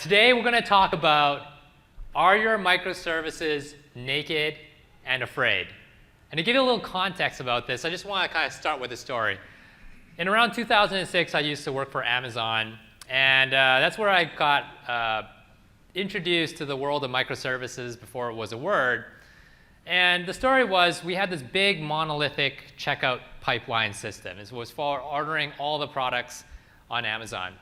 Today we're going to talk about, are your microservices naked and afraid? And to give you a little context about this, I just want to kind of start with a story. In around 2006, I used to work for Amazon, and that's where I got introduced to the world of microservices before it was a word. And the story was, we had this big monolithic checkout pipeline system. It was for ordering all the products on Amazon.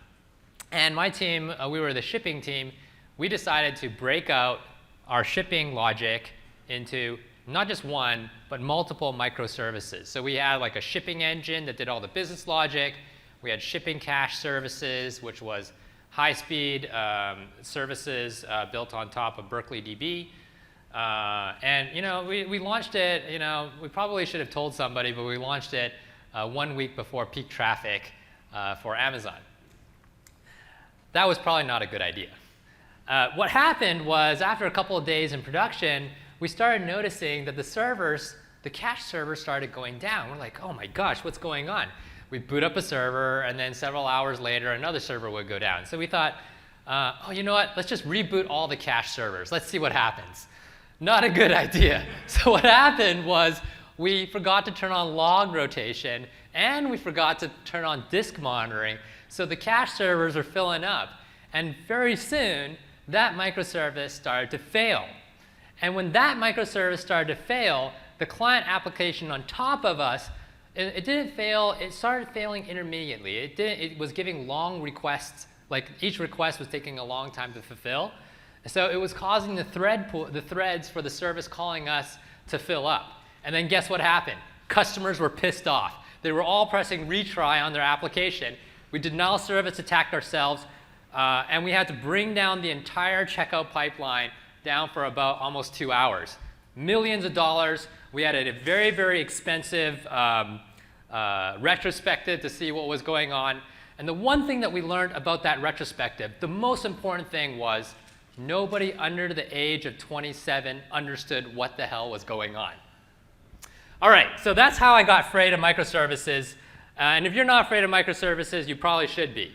And my team, we were the shipping team, we decided to break out our shipping logic into not just one, but multiple microservices. So we had like a shipping engine that did all the business logic. We had shipping cache services, which was high-speed services built on top of Berkeley DB. And we launched it, we probably should have told somebody, but we launched it 1 week before peak traffic for Amazon. That was probably not a good idea. What happened was, after a couple of days in production, we started noticing that the cache servers started going down. We're like, oh my gosh, what's going on? We boot up a server, and then several hours later, another server would go down. So we thought, oh, you know what? Let's just reboot all the cache servers. Let's see what happens. Not a good idea. So what happened was, we forgot to turn on log rotation, and we forgot to turn on disk monitoring. So the cache servers are filling up. And very soon, that microservice started to fail. And when that microservice started to fail, the client application on top of us, it didn't fail. It started failing intermediately. It was giving long requests. Like, each request was taking a long time to fulfill. So it was causing the threads for the service calling us to fill up. And then guess what happened? Customers were pissed off. They were all pressing retry on their application. We denial service attacked ourselves, and we had to bring down the entire checkout pipeline down for about almost 2 hours. Millions of dollars. We had a very, very expensive retrospective to see what was going on. And the one thing that we learned about that retrospective, the most important thing was, nobody under the age of 27 understood what the hell was going on. All right, so that's how I got afraid of microservices. And if you're not afraid of microservices, you probably should be.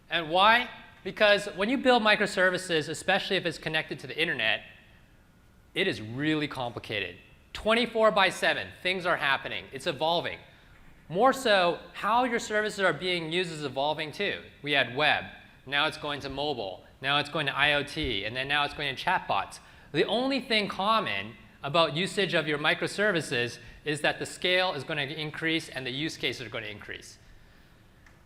And why? Because when you build microservices, especially if it's connected to the internet, it is really complicated. 24/7, things are happening. It's evolving. More so, how your services are being used is evolving too. We had web. Now it's going to mobile. Now it's going to IoT. And then now it's going to chatbots. The only thing common about usage of your microservices is that the scale is going to increase and the use cases are going to increase.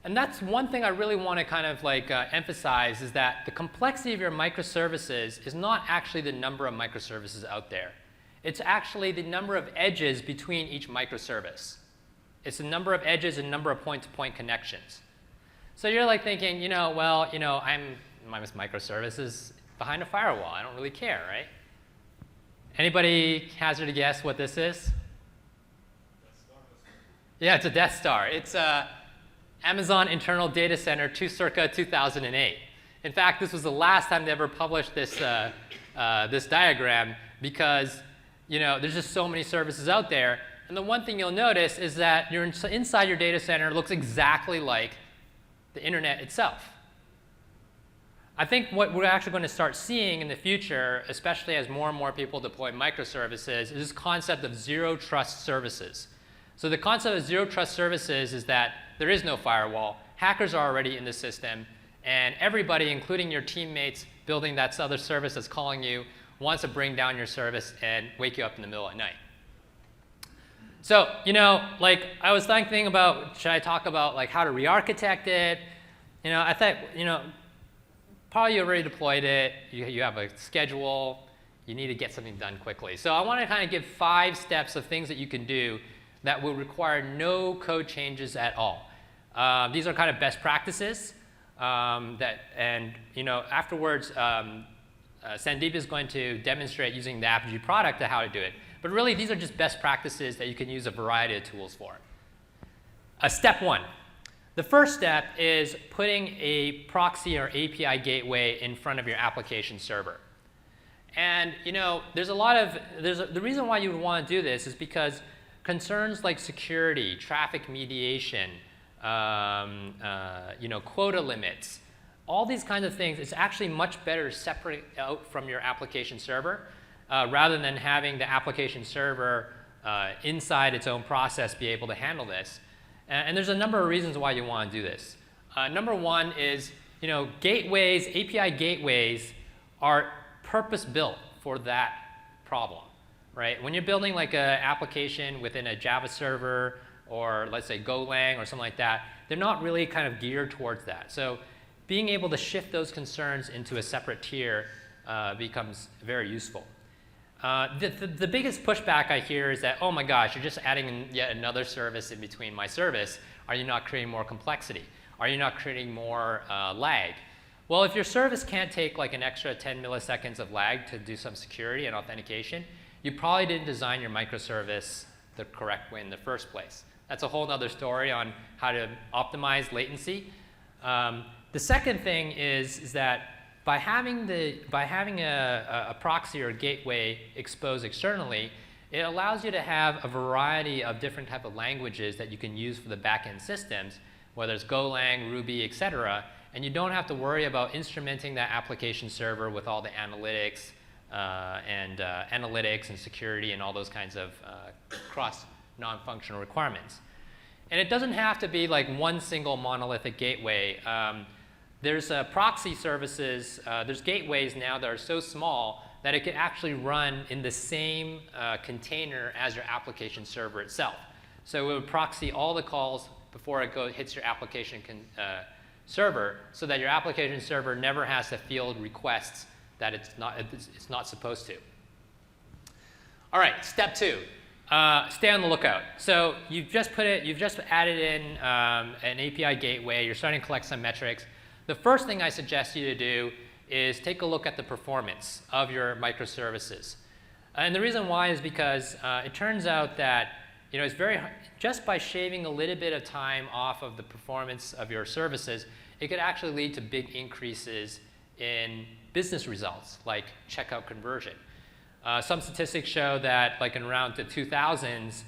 And that's one thing I really want to kind of emphasize, is that the complexity of your microservices is not actually the number of microservices out there. It's actually the number of edges between each microservice. It's the number of edges and number of point-to-point connections. So you're like thinking, I'm my microservices behind a firewall. I don't really care, right? Anybody hazard a guess what this is? Yeah, it's a Death Star. It's Amazon Internal Data Center circa 2008. In fact, this was the last time they ever published this, this diagram, because there's just so many services out there. And the one thing you'll notice is that inside your data center looks exactly like the internet itself. I think what we're actually going to start seeing in the future, especially as more and more people deploy microservices, is this concept of zero trust services. So the concept of zero trust services is that there is no firewall. Hackers are already in the system, and everybody, including your teammates building that other service that's calling you, wants to bring down your service and wake you up in the middle of the night. So, I was thinking about, should I talk about how to re-architect it? I thought, probably you already deployed it. You have a schedule. You need to get something done quickly. So I want to kind of give 5 steps of things that you can do that will require no code changes at all. These are kind of best practices. Afterwards, Sandeep is going to demonstrate using the Apigee product how to do it. But really, these are just best practices that you can use a variety of tools for. Step 1. The first step is putting a proxy or API gateway in front of your application server. And the reason why you would want to do this is because concerns like security, traffic mediation, quota limits, all these kinds of things, it's actually much better to separate out from your application server rather than having the application server inside its own process be able to handle this. And there's a number of reasons why you want to do this. Number one is, gateways, API gateways are purpose-built for that problem, right? When you're building like an application within a Java server or let's say Golang or something like that, they're not really kind of geared towards that. So being able to shift those concerns into a separate tier becomes very useful. The biggest pushback I hear is that, oh my gosh, you're just adding yet another service in between my service. Are you not creating more complexity? Are you not creating more lag? Well, if your service can't take like an extra 10 milliseconds of lag to do some security and authentication, you probably didn't design your microservice the correct way in the first place. That's a whole other story on how to optimize latency. The second thing is that by having a proxy or a gateway exposed externally, it allows you to have a variety of different type of languages that you can use for the backend systems, whether it's Golang, Ruby, et cetera, and you don't have to worry about instrumenting that application server with all the analytics and security and all those kinds of cross non-functional requirements. And it doesn't have to be like one single monolithic gateway. There's proxy services, there's gateways now that are so small that it can actually run in the same container as your application server itself. So it would proxy all the calls before it hits your application server, so that your application server never has to field requests that it's not supposed to. All right, step 2. Stay on the lookout. So you've just added in an API gateway. You're starting to collect some metrics. The first thing I suggest you to do is take a look at the performance of your microservices. And the reason why is because it turns out that it's very hard, just by shaving a little bit of time off of the performance of your services, it could actually lead to big increases in business results, like checkout conversion. Some statistics show that, like in around the 2000s,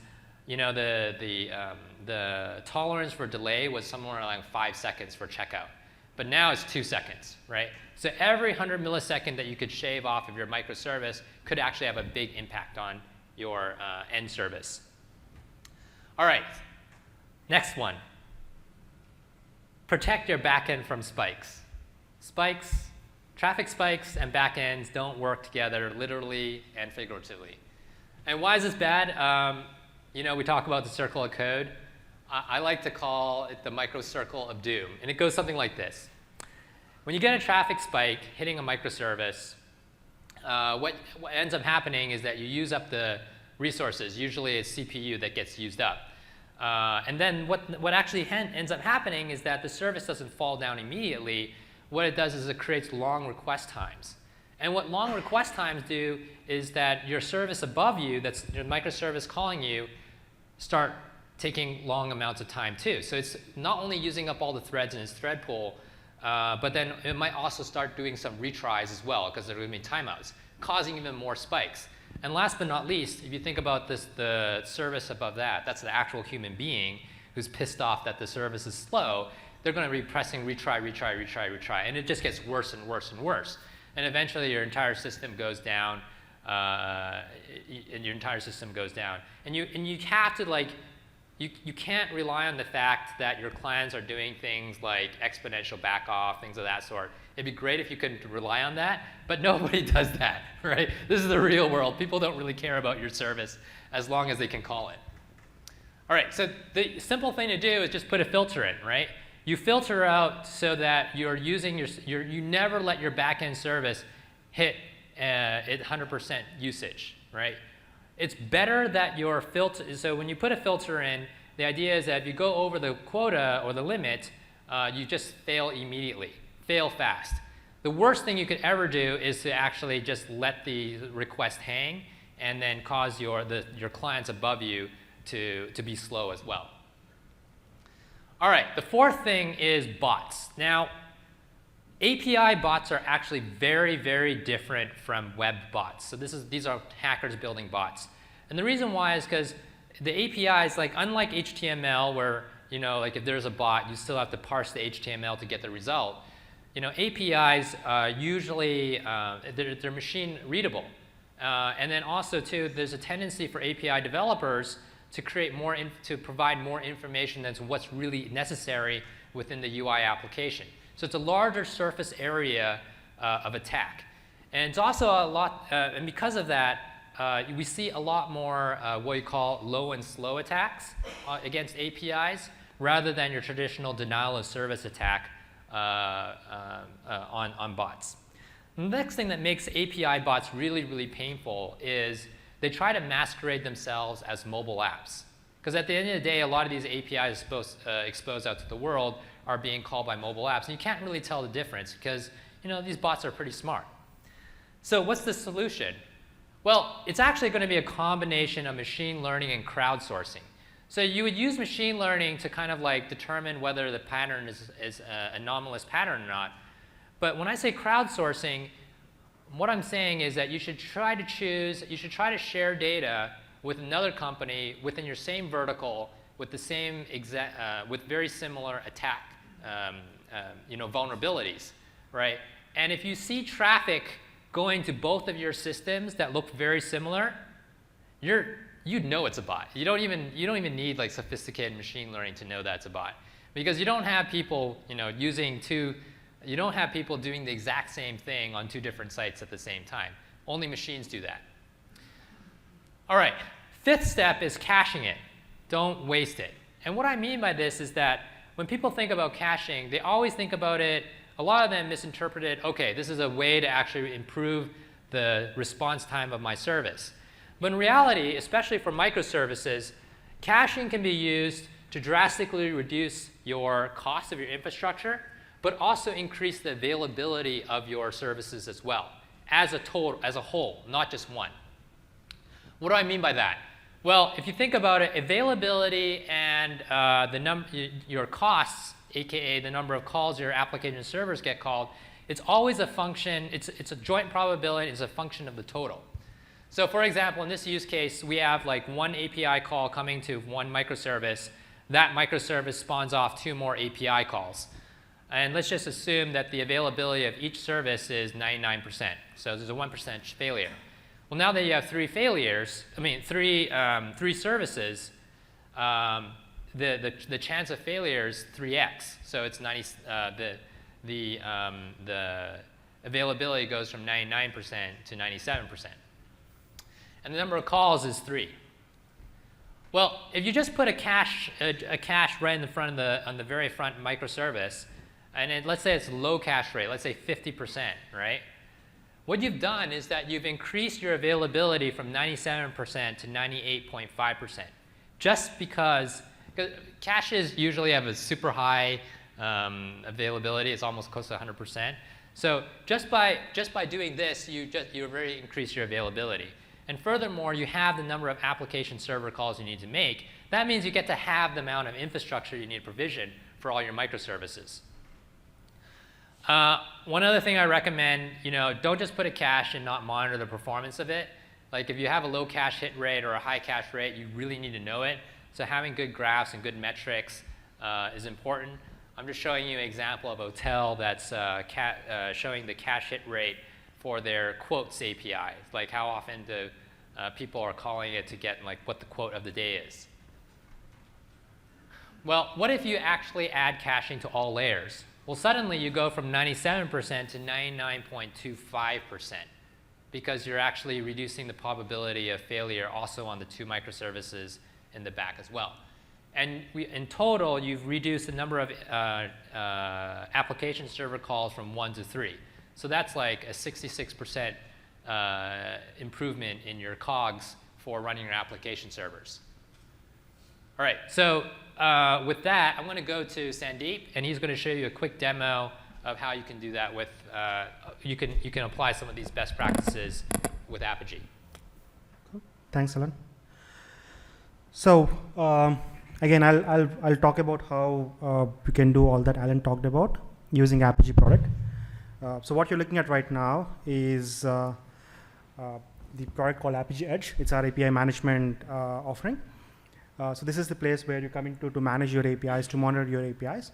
the tolerance for delay was somewhere around 5 seconds for checkout. But now it's 2 seconds, right? So every 100 millisecond that you could shave off of your microservice could actually have a big impact on your end service. All right, next one. Protect your backend from spikes. Traffic spikes and backends don't work together literally and figuratively. And why is this bad? We talk about the circle of code. I like to call it the microcircle of doom. And it goes something like this. When you get a traffic spike hitting a microservice, what ends up happening is that you use up the resources. Usually it's CPU that gets used up. And then what actually ends up happening is that the service doesn't fall down immediately. What it does is it creates long request times. And what long request times do is that your service above you, that's your microservice calling you, start taking long amounts of time too. So it's not only using up all the threads in its thread pool, but then it might also start doing some retries as well, because there are going to be timeouts, causing even more spikes. And last but not least, if you think about the service above that, that's the actual human being who's pissed off that the service is slow. They're going to be pressing retry, and it just gets worse and worse and worse. And eventually your entire system goes down, and you have to you can't rely on the fact that your clients are doing things like exponential backoff, things of that sort. It'd be great if you could rely on that, but nobody does that, right? This is the real world. People don't really care about your service as long as they can call it. All right, so the simple thing to do is just put a filter in, right? You filter out so that you're using you never let your backend service hit 100% usage, right? It's better that your filter, so when you put a filter in, the idea is that if you go over the quota or the limit, you just fail immediately, fail fast. The worst thing you could ever do is to actually just let the request hang and then cause your clients above you to be slow as well. All right, the fourth thing is bots. Now, API bots are actually very, very different from web bots. So these are hackers building bots. And the reason why is because the API is unlike HTML where, if there's a bot, you still have to parse the HTML to get the result. APIs usually they're machine readable, and then also too, there's a tendency for API developers to create to provide more information than what's really necessary within the UI application. So it's a larger surface area of attack, and it's also a lot. And because of that, we see a lot more what you call low and slow attacks against APIs, rather than your traditional denial of service attack on bots. The next thing that makes API bots really, really painful is they try to masquerade themselves as mobile apps. Because at the end of the day, a lot of these APIs exposed out to the world are being called by mobile apps. And you can't really tell the difference because these bots are pretty smart. So what's the solution? Well, it's actually going to be a combination of machine learning and crowdsourcing. So you would use machine learning to kind of like determine whether the pattern is an anomalous pattern or not. But when I say crowdsourcing, what I'm saying is that you should try to share data with another company within your same vertical with the same with very similar attack vulnerabilities, right? And if you see traffic going to both of your systems that look very similar, you'd know it's a bot. You don't even need like sophisticated machine learning to know that's a bot, because you don't have people you don't have people doing the exact same thing on two different sites at the same time. Only machines do that. All right, fifth step is caching it. Don't waste it. And what I mean by this is that when people think about caching, they always think about it, a lot of them misinterpret it, okay, this is a way to actually improve the response time of my service. But in reality, especially for microservices, caching can be used to drastically reduce your cost of your infrastructure, but also increase the availability of your services as well, as a whole, not just one. What do I mean by that? Well, if you think about it, availability and your costs, aka the number of calls your application servers get called, it's always a function, it's a joint probability, it's a function of the total. So for example, in this use case, we have like one API call coming to one microservice. That microservice spawns off 2 more API calls. And let's just assume that the availability of each service is 99%. So there's a 1% failure. Well, now that you have 3 failures, three services, the chance of failure is 3x. So it's the availability goes from 99% to 97%. And the number of calls is 3. Well, if you just put a cache right in the front of on the very front microservice, and let's say it's low cache rate, let's say 50%, right? What you've done is that you've increased your availability from 97% to 98.5%, just because caches usually have a super high availability. It's almost close to 100%. So just by doing this, you already increase your availability. And furthermore, you have the number of application server calls you need to make. That means you get to have the amount of infrastructure you need to provision for all your microservices. One other thing I recommend, don't just put a cache and not monitor the performance of it. Like if you have a low cache hit rate or a high cache rate, you really need to know it. So having good graphs and good metrics is important. I'm just showing you an example of a hotel that's showing the cache hit rate for their quotes API, like how often do people are calling it to get like what the quote of the day is. Well, what if you actually add caching to all layers? Well, suddenly you go from 97% to 99.25%, because you're actually reducing the probability of failure also on the 2 microservices in the back as well. And in total, you've reduced the number of application server calls from 1 to 3. So that's like a 66% improvement in your COGS for running your application servers. All right, so with that, I'm going to go to Sandeep, and he's going to show you a quick demo of how you can do that with, you can apply some of these best practices with Apigee. Cool. Thanks, Alan. So again, I'll talk about how we can do all that Alan talked about using Apigee product. So what you're looking at right now is the product called Apigee Edge. It's our API management offering. So this is the place where you're coming to manage your APIs, to monitor your APIs.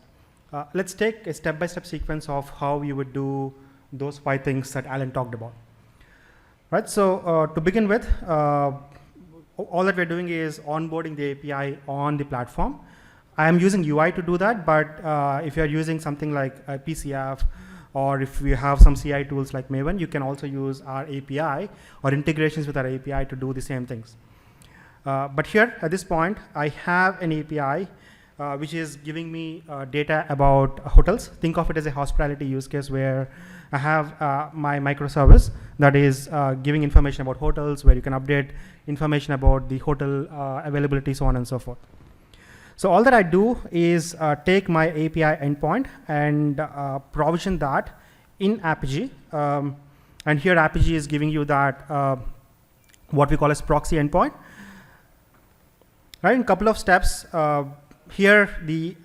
let's take a step-by-step sequence of how you would do those 5 things that Alan talked about. Right, so to begin with, all that we're doing is onboarding the API on the platform. I am using UI to do that, but if you're using something like PCF, or if we have some CI tools like Maven, you can also use our API or integrations with our API to do the same things. But here, at this point, I have an API which is giving me data about hotels. Think of it as a hospitality use case where I have my microservice that is giving information about hotels, where you can update information about the hotel availability, so on and so forth. So all that I do is take my API endpoint and provision that in Apigee. And here Apigee is giving you that what we call as proxy endpoint. Right, in a couple of steps, here the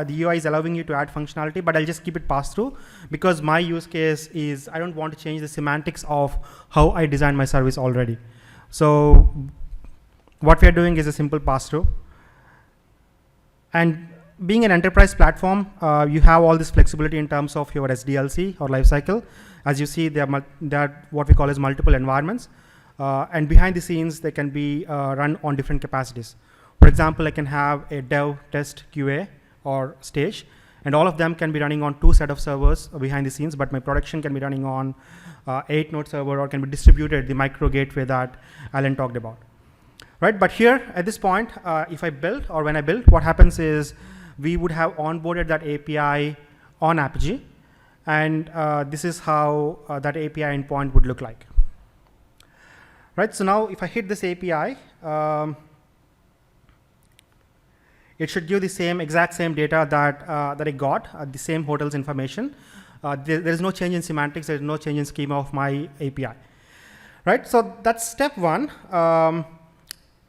UI is allowing you to add functionality, but I'll just keep it pass through because my use case is I don't want to change the semantics of how I design my service already. So what we are doing is a simple pass through. And being an enterprise platform, you have all this flexibility in terms of your SDLC or lifecycle. As you see, there are what we call as multiple environments. And behind the scenes, they can be run on different capacities. For example, I can have a dev, test, QA, or stage, and all of them can be running on 2 sets of servers behind the scenes, but my production can be running on 8-node server or can be distributed, the micro gateway that Alan talked about. Right, but here at this point, if I build or when I build, what happens is we would have onboarded that API on Apigee, and this is how that API endpoint would look like. Right, so now if I hit this API, it should give the exact same data that I got, the same hotels information. There is no change in semantics. There is no change in schema of my API. Right, so that's step 1.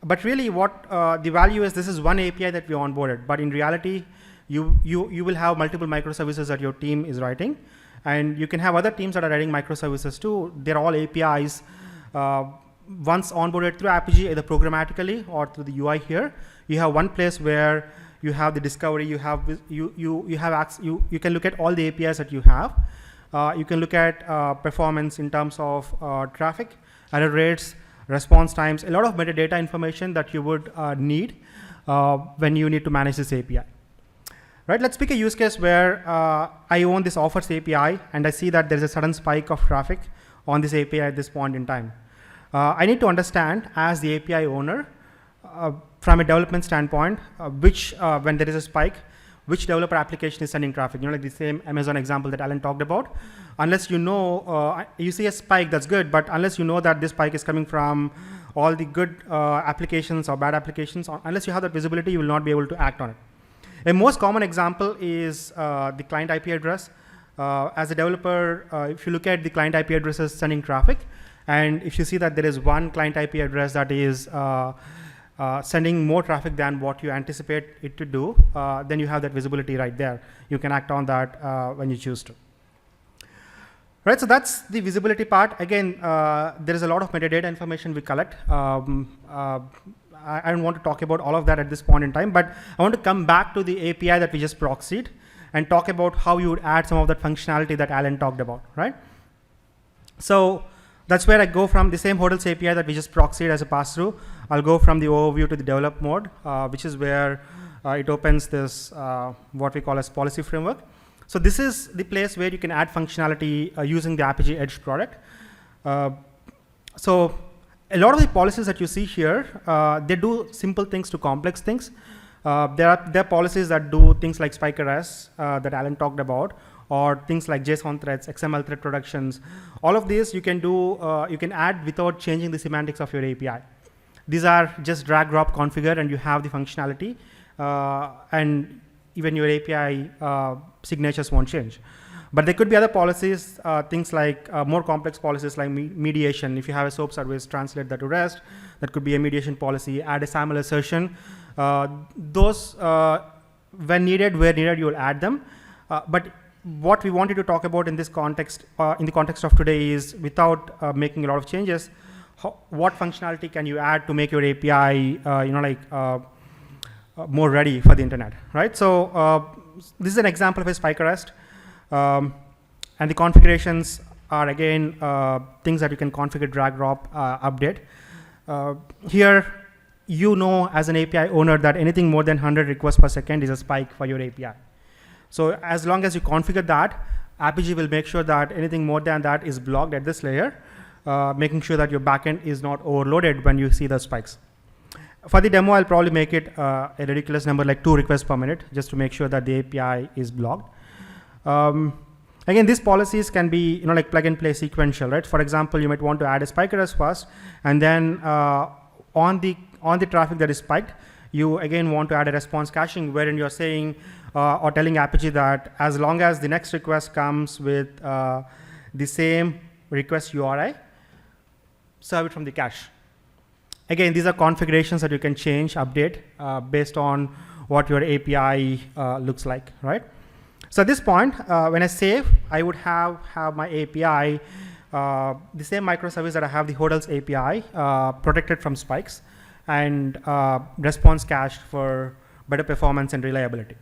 But really what the value is, this is one API that we onboarded, but in reality, you will have multiple microservices that your team is writing, and you can have other teams that are writing microservices too. They're all APIs. Once onboarded through Apigee, either programmatically or through the UI here, you have one place where you have the discovery, you can look at all the APIs that you have. You can look at performance in terms of traffic, error rates, response times, a lot of metadata information that you would need when you need to manage this API. Right, let's pick a use case where I own this offers API and I see that there's a sudden spike of traffic on this API at this point in time. I need to understand as the API owner, from a development standpoint, when there is a spike, which developer application is sending traffic. Like the same Amazon example that Alan talked about. Unless you know, you see a spike, that's good, but unless you know that this spike is coming from all the good applications or bad applications, unless you have that visibility, you will not be able to act on it. A most common example is the client IP address. As a developer, if you look at the client IP addresses sending traffic, and if you see that there is one client IP address that is sending more traffic than what you anticipate it to do, then you have that visibility right there. You can act on that when you choose to. Right, so that's the visibility part. Again, there is a lot of metadata information we collect. I don't want to talk about all of that at this point in time, but I want to come back to the API that we just proxied and talk about how you would add some of that functionality that Alan talked about, right? So that's where I go from the same hotels API that we just proxied as a pass-through. I'll go from the overview to the develop mode, which is where it opens this, what we call as policy framework. So this is the place where you can add functionality using the Apigee Edge product. So a lot of the policies that you see here, they do simple things to complex things. There are policies that do things like spike arrests that Alan talked about, or things like JSON threads, XML thread productions. All of these you can do, you can add without changing the semantics of your API. These are just drag, drop, configure, and you have the functionality, and even your API signatures won't change. But there could be other policies, things like more complex policies like mediation. If you have a SOAP service, translate that to REST. That could be a mediation policy, add a SAML assertion. Those, when needed, where needed, you will add them. But what we wanted to talk about in this context, in the context of today, is without making a lot of changes, what functionality can you add to make your API, more ready for the internet, right? So this is an example of a spike arrest. And the configurations are, again, things that you can configure, drag, drop, update. Here, you know as an API owner that anything more than 100 requests per second is a spike for your API. So as long as you configure that, Apigee will make sure that anything more than that is blocked at this layer, making sure that your backend is not overloaded when you see the spikes. For the demo, I'll probably make it a ridiculous number, like 2 requests per minute, just to make sure that the API is blocked. Again, these policies can be, like plug and play sequential, right? For example, you might want to add a spike arrest first, and then on the traffic that is spiked, you again want to add a response caching, wherein you're saying or telling Apigee that as long as the next request comes with the same request URI, serve it from the cache. Again, these are configurations that you can change, update based on what your API looks like, right? So at this point, when I save, I would have my API, the same microservice that I have the hotels API, protected from spikes, and response cached for better performance and reliability.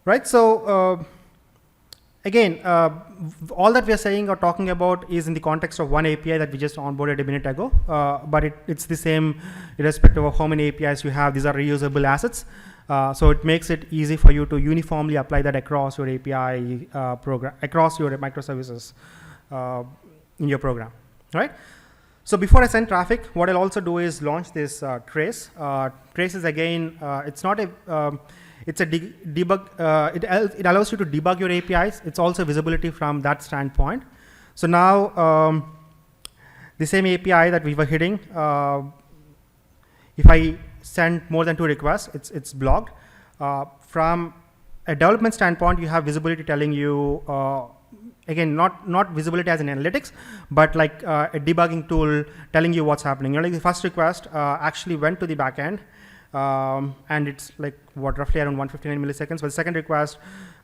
Right, so again, all that we are saying or talking about is in the context of one API that we just onboarded a minute ago, but it's the same irrespective of how many APIs you have. These are reusable assets. So it makes it easy for you to uniformly apply that across your API program, across your microservices in your program, right? So before I send traffic, what I'll also do is launch this trace. Trace is, again, it's not a, it's a debug, it allows you to debug your APIs. It's also visibility from that standpoint. So now, the same API that we were hitting, if I send more than 2 requests, it's blocked. From a development standpoint, you have visibility telling you, again, not visibility as in analytics, but like a debugging tool telling you what's happening. Like the first request actually went to the backend, and it's like roughly around 159 milliseconds. But the second request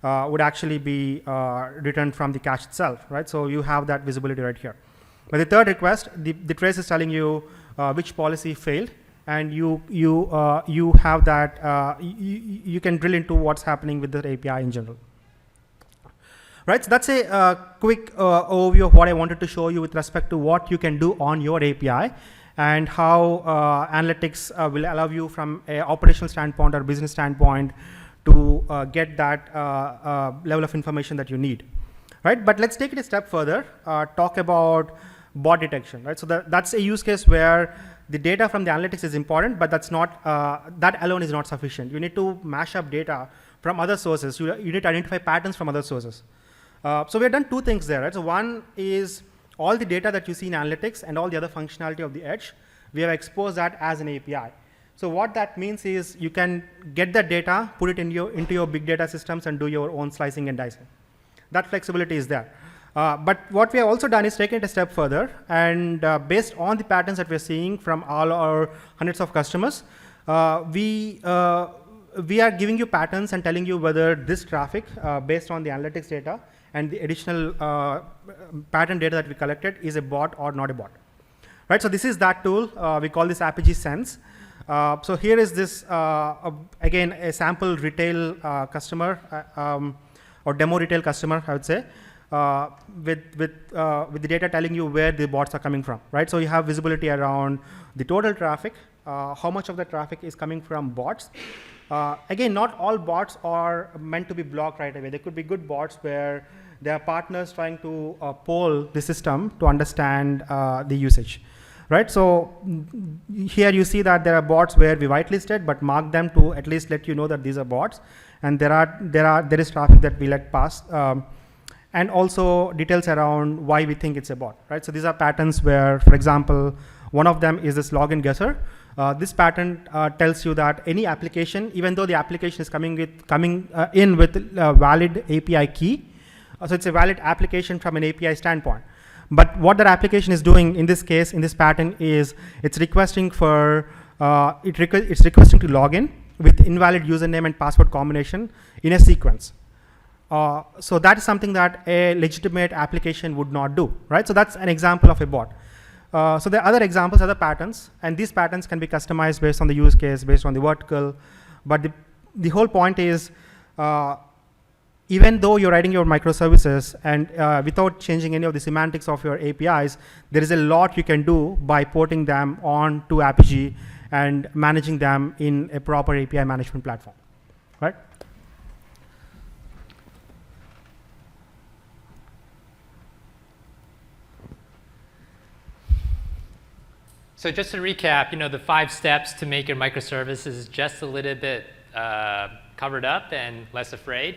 would actually be returned from the cache itself, right? So you have that visibility right here. But the third request, the trace is telling you which policy failed, and you have that, you can drill into what's happening with the API in general. Right, so that's a quick overview of what I wanted to show you with respect to what you can do on your API and how analytics will allow you from an operational standpoint or business standpoint to get that level of information that you need. Right, but let's take it a step further, talk about bot detection. Right, so that's a use case where the data from the analytics is important, but that's not, that alone is not sufficient. You need to mash up data from other sources. You need to identify patterns from other sources. So we've done 2 things there, right? So one is all the data that you see in analytics and all the other functionality of the edge, we have exposed that as an API. So what that means is you can get that data, put it into your big data systems and do your own slicing and dicing. That flexibility is there. But what we have also done is taken it a step further, and based on the patterns that we're seeing from all our hundreds of customers, we are giving you patterns and telling you whether this traffic, based on the analytics data and the additional pattern data that we collected, is a bot or not a bot. Right, so this is that tool. We call this Apigee Sense. So here is this, again, a sample retail customer, or demo retail customer, I would say, with the data telling you where the bots are coming from, right? So you have visibility around the total traffic, how much of the traffic is coming from bots. Again, not all bots are meant to be blocked right away. There could be good bots where there are partners trying to poll the system to understand the usage, right? So here you see that there are bots where we whitelisted, but mark them to at least let you know that these are bots, and there is traffic that we let pass. And also details around why we think it's a bot, right? So these are patterns where, for example, one of them is this login guesser. This pattern tells you that any application, even though the application is coming in with a valid API key, so it's a valid application from an API standpoint. But what that application is doing in this case, in this pattern, is it's requesting for it's requesting to log in with invalid username and password combination in a sequence. So that is something that a legitimate application would not do, right? So that's an example of a bot. So there are other examples, other patterns, and these patterns can be customized based on the use case, based on the vertical. But the whole point is, even though you're writing your microservices and without changing any of the semantics of your APIs, there is a lot you can do by porting them on to Apigee and managing them in a proper API management platform, right? So just to recap, the 5 steps to make your microservices just a little bit covered up and less afraid.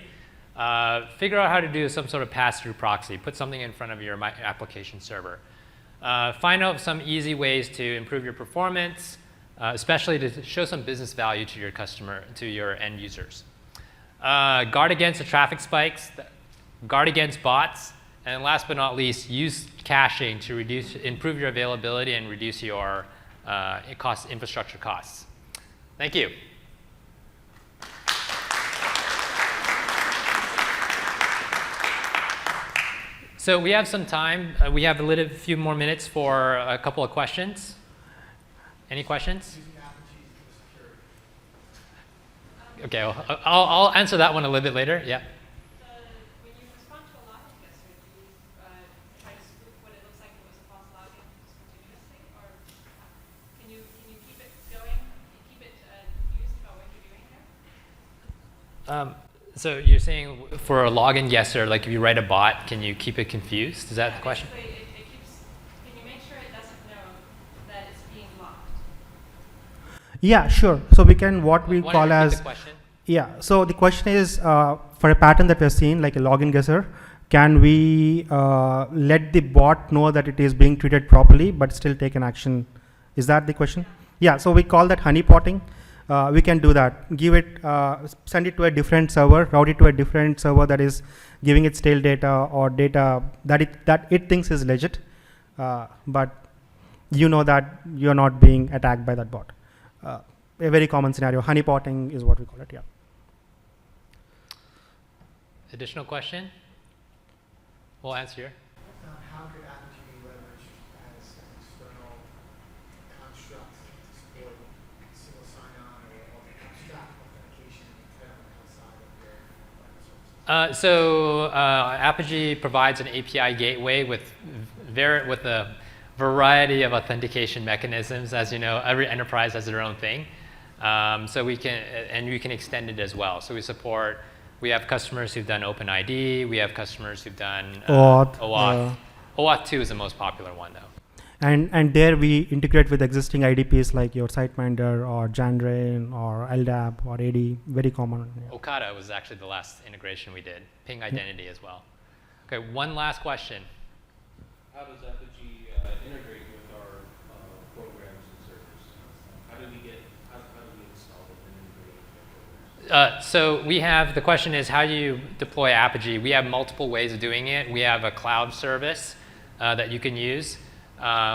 Figure out how to do some sort of pass-through proxy. Put something in front of your application server. Find out some easy ways to improve your performance, especially to show some business value to your customer, to your end users. Guard against the traffic spikes. Guard against bots. And last but not least, use caching to improve your availability and reduce your infrastructure costs. Thank you. So we have some time. We have a few more minutes for a couple of questions. Any questions? Okay, I'll answer that one a little bit later. Yeah. When you respond to a login guesser, do you try to spoof what it looks like it was a false login just continuously, or can you keep it going, keep it confused about what you're doing there? So you're saying for a login guesser, like if you write a bot, can you keep it confused? Is that the question? Can you make sure it doesn't know that it's being locked? Yeah, sure. So we can what we Why don't call you repeat as the question? yeah. So the question is for a pattern that we're seeing, like a login guesser, can we let the bot know that it is being treated properly, but still take an action? Is that the question? Yeah. So we call that honeypotting. We can do that. Give it, send it to a different server, route it to a different server that is giving it stale data or data that it thinks is legit, but you know that you're not being attacked by that bot. A very common scenario. Honeypotting is what we call it. Yeah. Additional question? We'll answer here. How could Apigee be leveraged as an external construct to support single sign-on or abstract authentication outside of your microservices? Apigee provides an API gateway with a variety of authentication mechanisms. As you know, every enterprise has their own thing. So we can extend it as well. So we have customers who've done OpenID. We have customers who've done OAuth. OAuth 2 is the most popular one, though. And there we integrate with existing IDPs like your SiteMinder or Janrain or LDAP or AD, very common. Yeah. Okada was actually the last integration we did. Ping Identity as well. Okay, one last question. How does Apigee integrate with our programs and servers? How do we install them and integrate with our programs? So the question is, how do you deploy Apigee? We have multiple ways of doing it. We have a cloud service that you can use.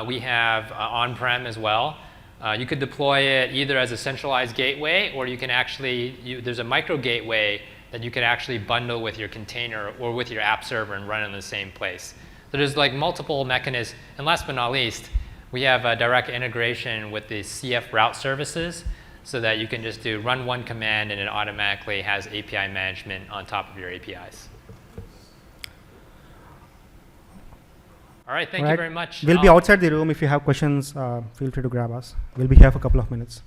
We have on-prem as well. You could deploy it either as a centralized gateway, or you can there's a micro gateway that you can actually bundle with your container or with your app server and run in the same place. So there's like multiple mechanisms. And last but not least, we have a direct integration with the CF route services so that you can just run one command and it automatically has API management on top of your APIs. All right, thank you very much. We'll be outside the room. If you have questions, feel free to grab us. We'll be here for a couple of minutes.